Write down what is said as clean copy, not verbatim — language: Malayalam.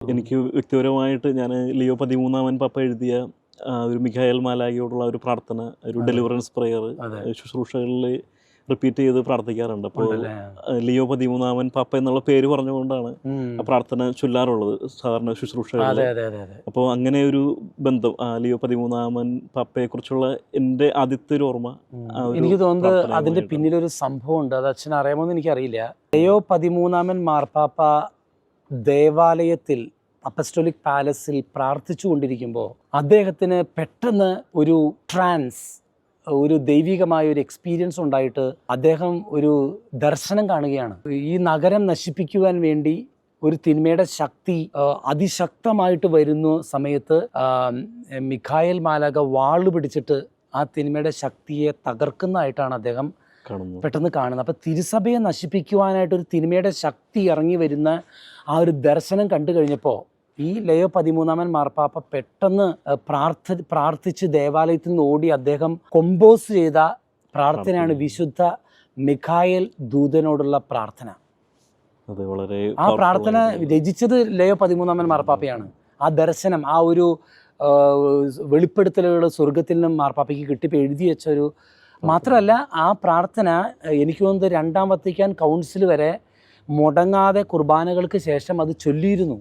എനിക്ക് വ്യക്തിപരമായിട്ട് ഞാൻ ലിയോ 13 പപ്പ എഴുതിയ ഒരു മിഖായേൽ മാലാഖയോടുള്ള ഒരു പ്രാർത്ഥന, ഒരു ഡെലിവറൻസ് പ്രെയർ ശുശ്രൂഷകളിൽ റിപ്പീറ്റ് ചെയ്ത് പ്രാർത്ഥിക്കാറുണ്ട്. അപ്പോൾ ലിയോ 13 പപ്പ എന്നുള്ള പേര് പറഞ്ഞുകൊണ്ടാണ് ആ പ്രാർത്ഥന ചൊല്ലാറുള്ളത് സാധാരണ ശുശ്രൂഷകളിൽ. അപ്പോൾ അങ്ങനെ ഒരു ബന്ധം ലിയോ 13 പപ്പയെക്കുറിച്ചുള്ള എൻ്റെ ആദ്യത്തെ ഒരു ഓർമ്മ. എനിക്ക് തോന്നുന്നത് അതിൻ്റെ പിന്നിലൊരു സംഭവമുണ്ട്. അത് അച്ഛൻ അറിയാമോന്ന് എനിക്കറിയില്ല. ലിയോ 13 മാർപ്പാപ്പ ദേവാലയത്തിൽ അപ്പസ്റ്റോലിക് പാലസിൽ പ്രാർത്ഥിച്ചു കൊണ്ടിരിക്കുമ്പോൾ അദ്ദേഹത്തിന് പെട്ടെന്ന് ഒരു ട്രാൻസ്, ഒരു ദൈവികമായ ഒരു എക്സ്പീരിയൻസ് ഉണ്ടായിട്ട് അദ്ദേഹം ഒരു ദർശനം കാണുകയാണ്. ഈ നഗരം നശിപ്പിക്കുവാൻ വേണ്ടി ഒരു തിന്മയുടെ ശക്തി അതിശക്തമായിട്ട് വരുന്ന സമയത്ത് മിഖായേൽ മാലാഖ വാള് പിടിച്ചിട്ട് ആ തിന്മയുടെ ശക്തിയെ തകർക്കുന്നതായിട്ടാണ് അദ്ദേഹം പെട്ടെന്ന് കാണുന്നത്. അപ്പം തിരുസഭയെ നശിപ്പിക്കുവാനായിട്ട് ഒരു തിന്മയുടെ ശക്തി ഇറങ്ങി വരുന്ന ആ ഒരു ദർശനം കണ്ടു കഴിഞ്ഞപ്പോൾ ഈ ലിയോ 13 മാർപ്പാപ്പ പെട്ടെന്ന് പ്രാർത്ഥിച്ച് ദേവാലയത്തിൽ നിന്ന് ഓടി അദ്ദേഹം കൊമ്പോസ് ചെയ്ത പ്രാർത്ഥനയാണ് വിശുദ്ധ മിഖായേൽ ദൂതനോടുള്ള പ്രാർത്ഥന. ആ പ്രാർത്ഥന രചിച്ചത് ലിയോ 13 മാർപ്പാപ്പയാണ്. ആ ദർശനം, ആ ഒരു വെളിപ്പെടുത്തലുകൾ സ്വർഗത്തിൽ നിന്നും മാർപ്പാപ്പയ്ക്ക് കിട്ടിയപ്പോൾ എഴുതി വെച്ചൊരു മാത്രമല്ല, ആ പ്രാർത്ഥന എനിക്ക് തോന്നുന്നത് 2ാം വത്തിക്കാൻ കൗൺസിൽ വരെ മുടങ്ങാതെ കുർബാനകൾക്ക് ശേഷം അത് ചൊല്ലിയിരുന്നു.